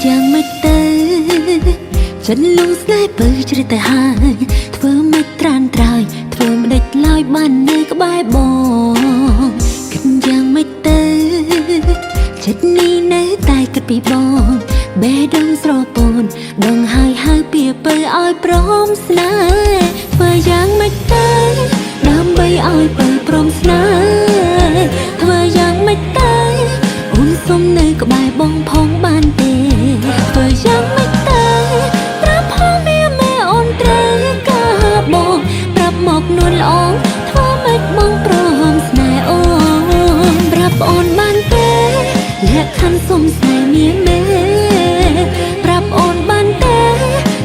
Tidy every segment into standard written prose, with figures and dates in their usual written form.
យ៉ាងម៉េចទៅចិនលងស្នេហ៍ពើជ្រឹះទៅហើយធ្វើមិនត្រានត្រើយធ្វើមិនដេចឡើយបាននៅក្បែរបងគិតយ៉ាងម៉េចទៅចិត្តនេះនៅតែគិតពីបងបេះដូងស្រពោនដងហើយពីពើឲ្យព្រមស្នេហ៍ធ្វើយ៉ាងម៉េចទៅដើម្បីឲ្យពើព្រមស្នេហ៍ធ្វើយ៉ាងម៉េចទៅអូនសុំនៅក្បែរបងផងបានទេធ្វើយ៉ាងម៉េចទៅប្រាប់ផងវាមេអូនត្រូវការបងប្រាប់មកនួនល្អងធ្វើម៉េចបងព្រមស្នេហ៍អូនប្រាប់អូនបានទេលក្ខខណ្ឌសុំស្នេហ៍មានមេប្រាប់អូនបានទេ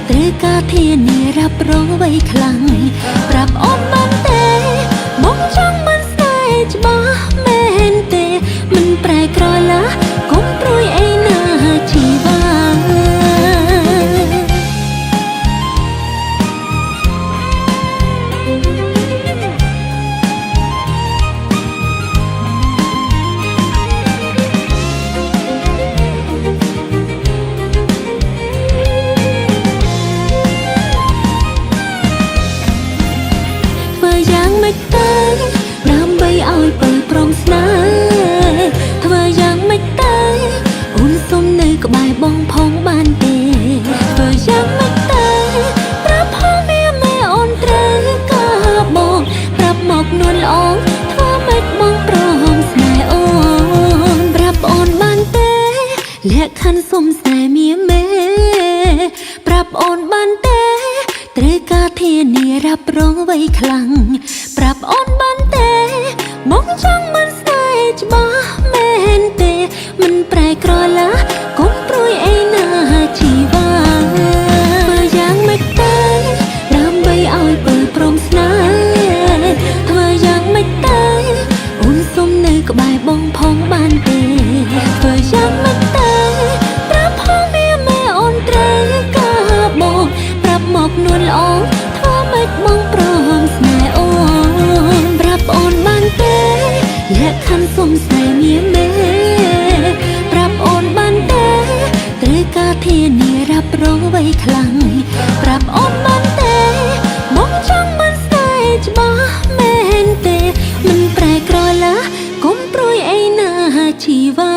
ត្រូវការធានារ៉ាប់រងໄວខ្លាំងប្រាប់អូនបានទេមកចង់មិនស្នេហ៍ច្បាស់មែនទេមិនប្រែក្រឡាកុំព្រួយអីណាជីវ៉ាដើម្បីឲ្យពើព្រមស្នេហ៍ធ្វើយ៉ាងម៉េចទៅអូនសុំនៅក្បែរបងផងបានទេធ្វើយ៉ាងម៉េចទៅប្រាប់ផងវាមេអូនត្រូវការបងប្រាប់មកនួនល្អងធ្វើម៉េចបងព្រមស្នេហ៍អូនប្រាប់អូនបានទេលក្ខខណ្ឌសុំស្នេហ៍មានមេប្រាប់អូនបានទេត្រូវការធានារ៉ាប់រងໄວខ្លាំងប្រាប់អូនបានទេមកចង់មិនស្នេហ៍ច្បាស់មែនទេមិនប្រែក្រឡាកុំព្រួយអីណាជីវ៉ាធ្វើយ៉ាងម៉េចទៅដើម្បីឲ្យពើព្រមស្នេហ៍ធ្វើយ៉ាងម៉េចទៅអូនសុំនៅក្បែរបងផងបានទេធ្វើយ៉ាងម៉េចទៅប្រាប់ផងវាមេអូនត្រូវការបងប្រាប់មកនួនល្អងធ្វើម៉េចបងព្រមស្នេហ៍អូនប្រាប់អូនបានទេលក្ខខណ្ឌសុំស្នេហ៍មានមេប្រាប់អូនបានទេត្រូវការធានារ៉ាប់រងໄວខ្លាំងប្រាប់អូនបានទេមកចង់មិនស្នេហ៍ច្បាស់មែនទេមិនប្រែក្រឡាកុំព្រួយអីណាជីវ៉ា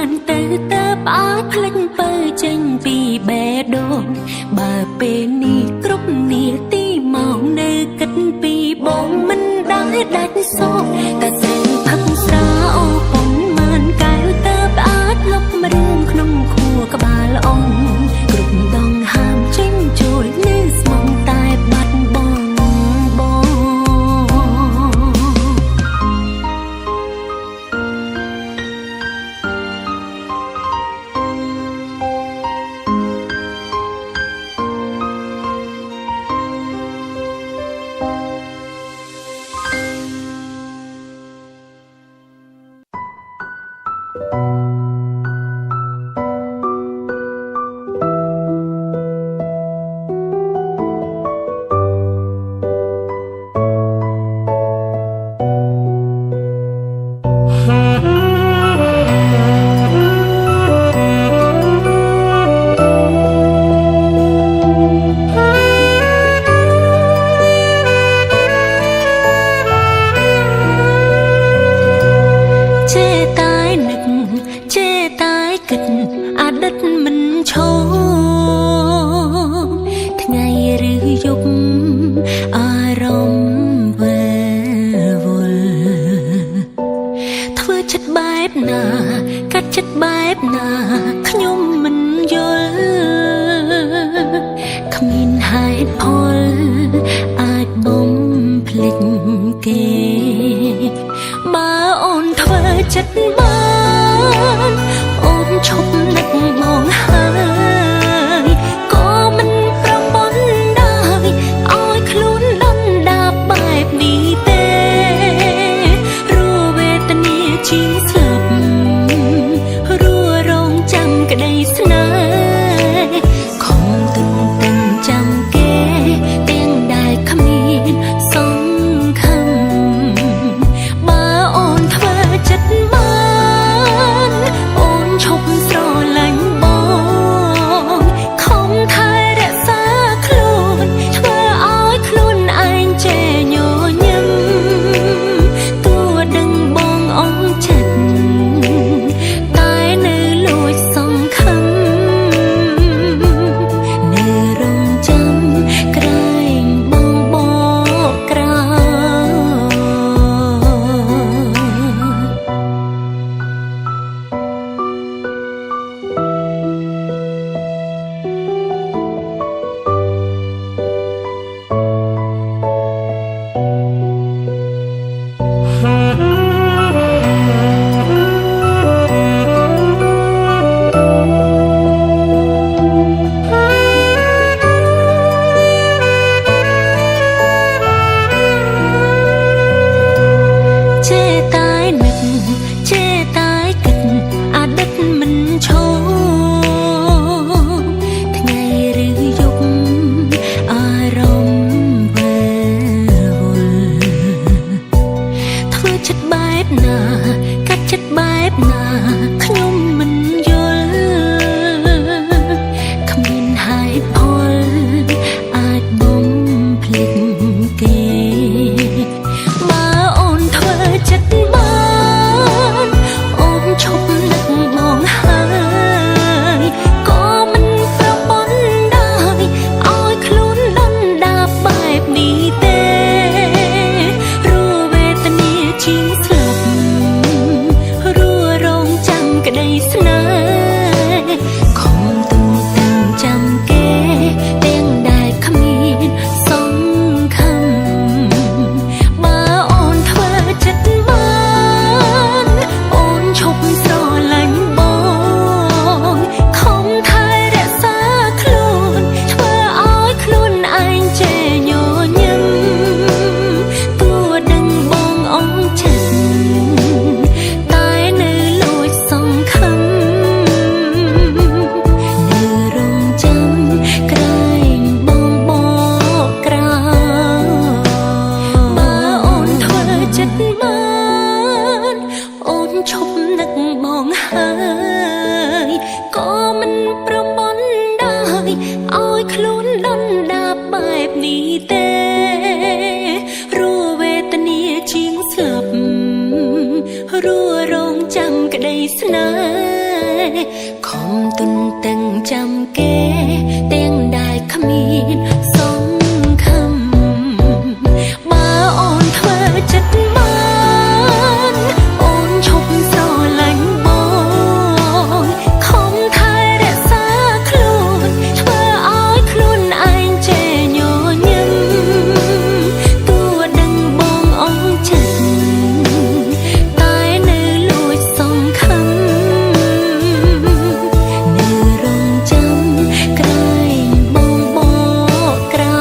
បានទៅតើផ្អើលភ្លេចពើចេញពីបេះដូងបើពេលនេះគ្រប់នាទីមកនៅគិតពីបងមិនដែលដាច់សោកតែសេងផឹកស្រាអូប៉ុន្មានកែវតើផ្អើលលុបរឿងក្នុងខួរក្បាលអង្គគ្រប់ដងហាមចេញចូលនៅស្មងតែបាត់បងរួររងចាំក្តីស្នេហ៍ ខំទុនទាំងចាំគេទាំងដែលគ្មានសង្ឃឹមបើអូនធ្វើចិត្តបានអូនឈប់ស្រឡាញ់បងខំថែរក្សាខ្លួនធ្វើឲ្យខ្លួនឯងចេះញញឹមទោះដឹងបងអស់ចិត្តតែនៅលួចសង្ឃឹមនៅរងចាំក្រែងបងបកក្រោ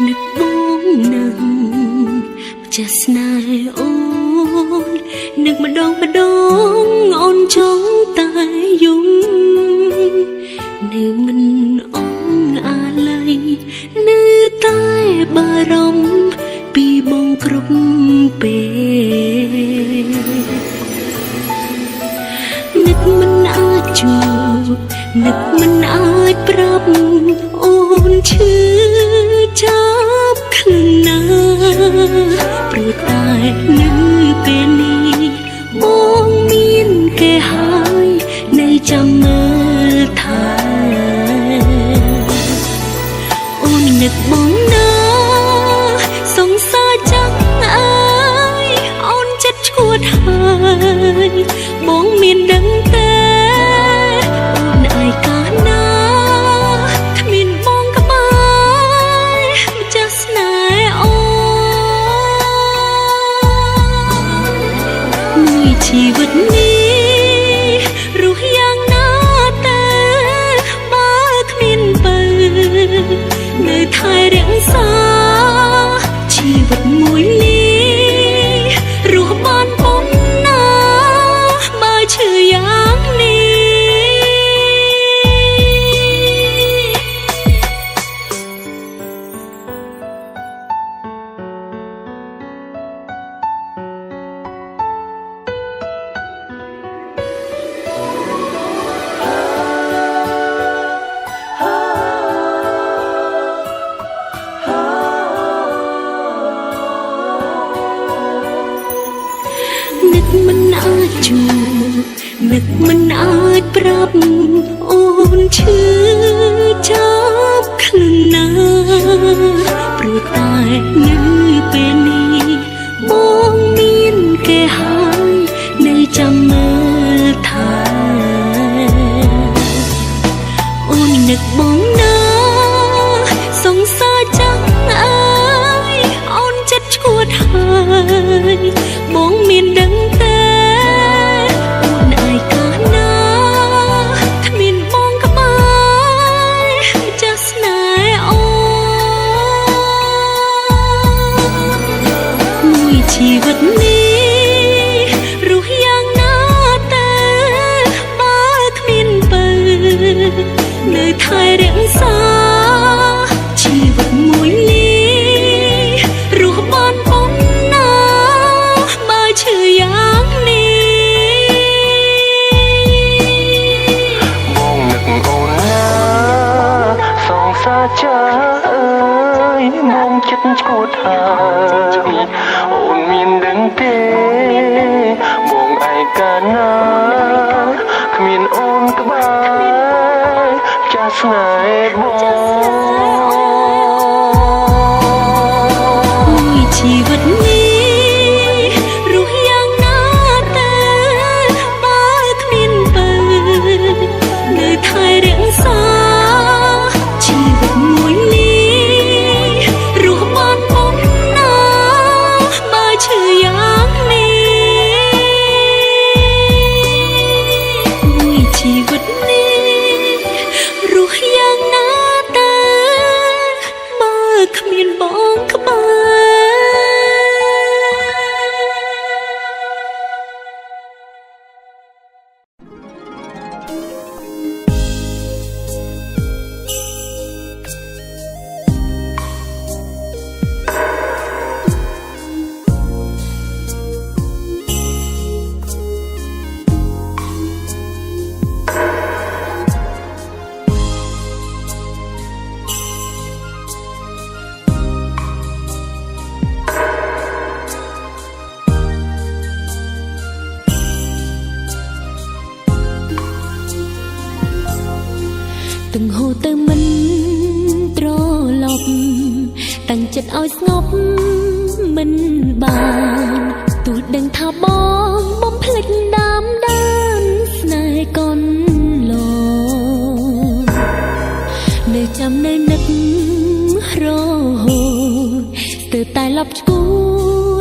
នឹកបងនឹងចាស់ស្នេហ៍អូននឹកម្ដងអូនចង់តែយំនៅមិនអងអាឡ័យនៅតែបារម្ភពីបងគ្រប់ពេលនឹកមិនអាចជួបនឹកមិនអាចប្រាប់អូនឈឺចាប់ខ្លួនណាព្រោះតែនៅពេលនេះបងមានគេហើយនៅចាំមើលថែអូននឹកបងណាសង្សារចាំអើយអូនចិត្តឈួតហើយបងមានដឹងទេអូនឯកាលណាគ្មានបងក្បែរម្ចាស់ស្នេហ៍អូនមួយជីវិតនេះរស់យ៉ាងណាតែបើគ្មានបើនៅថែរក្សាជីវិតមួយនេះរស់បានប៉ុណ្ណាបើឈឺយ៉ាងនេះនឹកមិនអាចជួបនឹកមិនអាចប្រាប់អូនឈឺចាប់ខ្លួនណាព្រោះតែនៅពេលនេះបងមានគេហើយនៅចាំមើលថែអូននឹកបងណាសង្សារចាំអើយអូនចិត្តឈួតហើយបងមានដឹងទេអូនឯកាលណាគ្មានបងក្បែរម្ចាស់ស្នេហ៍អូនមួយជីវិតនេះរស់យ៉ាងណាតែបើគ្មានបើនៅថែរក្សាជីវិតមួយនេះរស់បានប៉ុណ្ណាបើឈឺយ៉ាងនេះបងនឹកអូនណាសង្សារចាអើយមកចិត្តឈួតហើយអូនមានដឹងទេបងឯកាលណាគ្មានអូនក្បែរចាស់ស្នេហ៍បងមួយជីវិតនេះរស់យ៉ាងណាតែបើគ្មានបើនៅថែរក្សាជីវិតមួយនេះរស់បានប៉ុណ្ណាបើឈឺយ៉ាងនេះមួយជីវិតនេះរស់យ៉ាងណាតែ từng hồ từ mình trôi lọcตั้งចិត្តឲ្យស្ងប់មិនបានទូចដឹងថាបងបំភ្លេចដើមដានស្នេហ៍កូនលងនៅចាំនៅនឹករហូតស្ទើរតែលប់ឈួ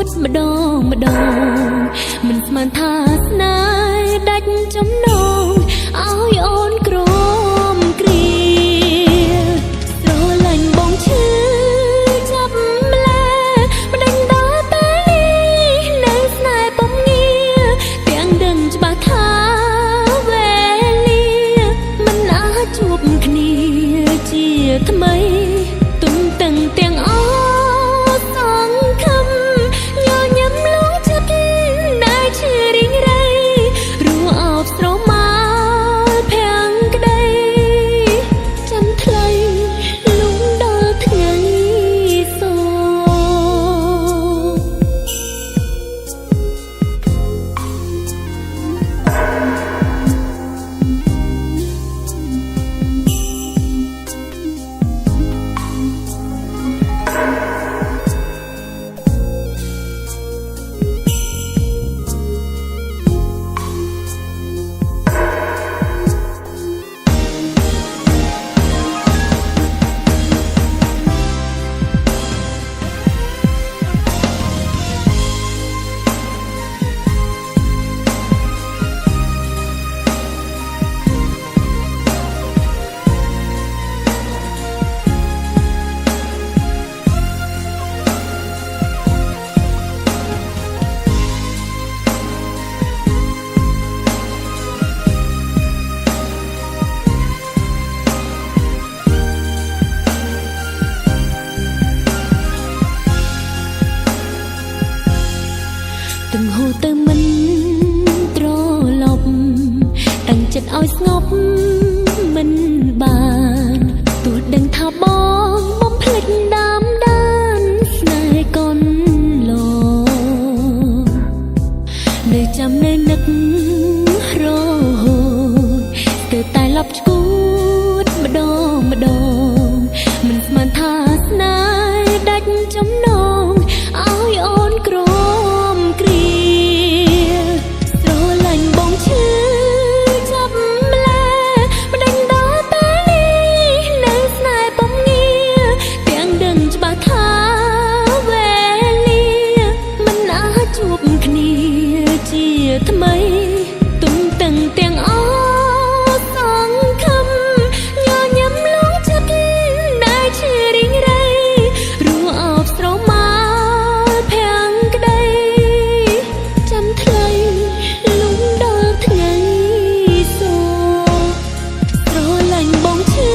តម្ដងមិនស្មានថាស្នេហ៍ដាច់ចំណងឲ្យអូនក្រមគ្រាស្រលាញ់បងឈឺចាប់ម្ល៉េះមិនដឹងដល់ពេលនេះនៅស្នេហ៍ពុំងារទាំងដឹងច្បាស់ថាវេលាមិនអាចជួបគ្នាជាថ្មីទុំទាំងអស់សង្ឃឹមញញឹមលងចិត្តដែលឈឺរីងរៃរੂអោបស្រមោលភាំងក្ដីចាំថ្លៃលំដល់ថ្ងៃសូtừng hồ từ mình trôi lọcตั้งចិត្តឲ្យស្ងប់មិនបានទូចដឹងថាបងបំភ្លេចដើមដានស្នេហ៍កូនលងនៅចាំនៅនឹករហូតស្ទើរតែលប់ឈួតម្ដងមិនស្មានថាស្នេហ៍ដាច់ចំណងឲ្យអូនក្រមគ្រាស្រលាញ់បងឈឺចាប់ម្ល៉េះមិនដឹងដល់ពេលនេះនៅស្នេហ៍ពុំងារទាំងដឹងច្បាស់ថាវេលាមិនអាចជួបគ្នាជាថ្មីទុំទាំងអស់សង្ឃឹមញញឹមលងចិត្តដែលឈឺរីងរៃរੂអោបស្រមោលភាំងក្ដីចាំថ្លៃលំដល់ថ្ងៃសូស្រលាញ់បងឈឺ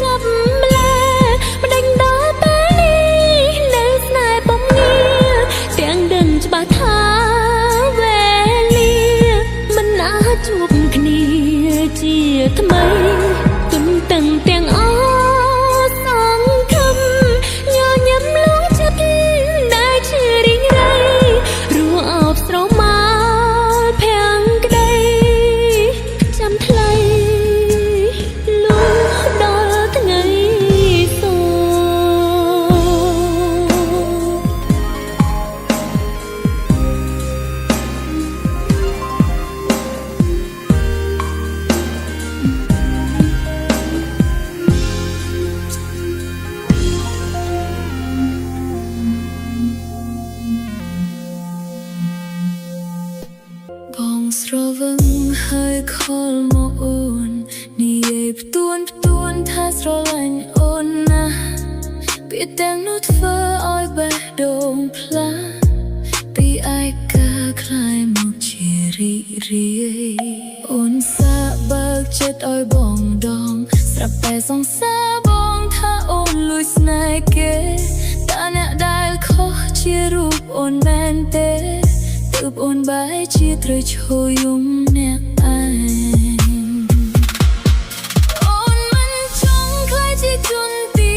ចាប់ម្ល៉េះមិនដឹងដល់ពេលនេះនៅស្នេហ៍ពុំងារទាំងដឹងច្បាស់ថាវេលាមិនអាចជួបគ្នាជាថ្មីទុំទាំងអស់សង្ឃឹមញញឹមលងចិត្តដែលឈឺរីងរៃរੂអោបស្រមោលភាំងក្ដីចាំថ្លៃលុះដល់ថ្ងៃសូបងស្រវឹងហើយខលមកអូននិយាយផ្ទួនថាស្រឡាញ់អូនណាស់ពាក្យទាំងនោះធ្វើឲ្យបេះដូងផ្លាពីឯកាคล้ายមកជារីករាយអូនសាបើកចិត្តឲ្យបងដងស្រាប់តែសង្សារបងថាអូនលួចស្នេហ៍គេតើអ្នកដែលខុសជារូបអូនមែនទេទើបអូនបែរជាត្រូវឈរយំអ្នកឯងអូនមិនចង់ខ្លាចជាជនទី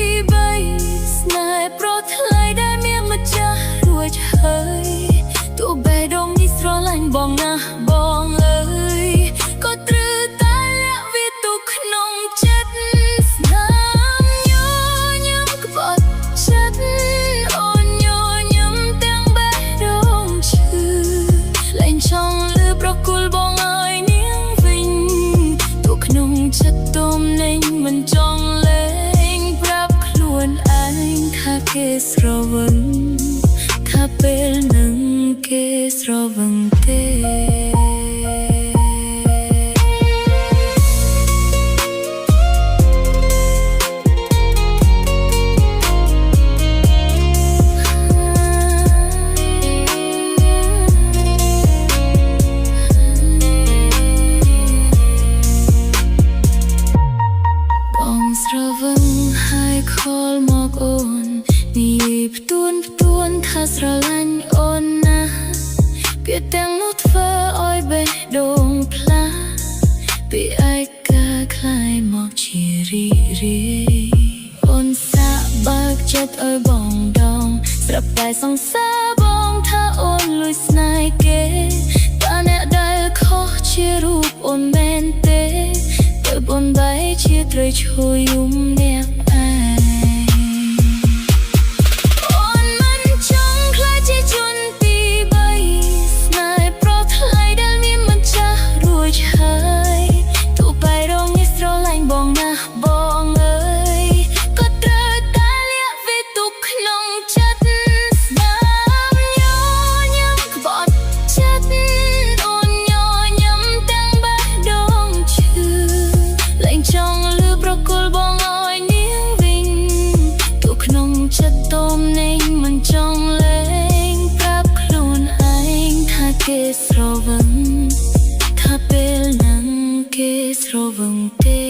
3ស្នេហ៍ប្រថ្លៃដែលមានម្ចាស់រួចហើយទោះបេះដូងនេះស្រឡាញ់បងណាស់បងអើយក៏ត្រូវតែលាក់វាទុកក្នុងចិត្ត ពីឯកាคล้ายមកជារីរីអូនសាក់បើកចិត្តឲ្យបងដងស្រាប់តែសង្សារបងថាអូនលួចស្នេហ៍គេតើអ្នកដែលខុសជារូបអូនមែនទេទៅអូនបែរជាត្រូវឈួយយំអ្នកឯងអូនមិនចង់ខ្លាចជាជនទី3ស្នេហ៍ប្រថ្លៃដែលមានមិនចាស់រួចហើយទោះបែរងនេះស្រឡាញ់បងណាស់បងអើយក៏ត្រូវតែលាក់វាទុកក្នុងចិត្តស្នាមញញឹមក្បត់ចិត្តអូនញញឹមទាំងបេះដូងឈឺលែងចង់លឺប្រគល់បងឲ្យនាងវិញទុកក្នុងចិត្តតមនៃមិនចង់លែងប្រាប់ខ្លួនឯងថាគេស្រវឹងថាពេលហ្នឹងគេស្រវឹងទេ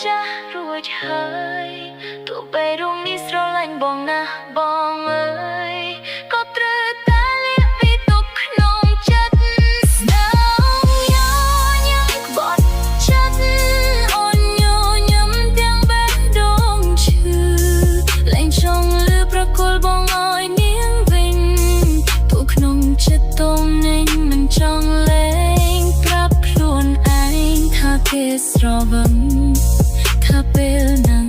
ចាស់រួចហើយទោះបីរងនេះស្រឡាញ់បងណាស់បងអើយក៏ត្រូវតែលាក់វាទុកក្នុងចិត្តស្នាមញញឹមក្បត់ចិត្តអូនញញឹមទាំងបេះដូងឈឺលែងចង់លឺប្រគល់បងឲ្យនាងវិញទុកក្នុងចិត្តតមនៃមិនចង់លែងប្រាប់ខ្លួនឯងថាគេស្រវឹងថាពេលហ្នឹង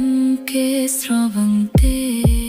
គេស្រវឹងទេ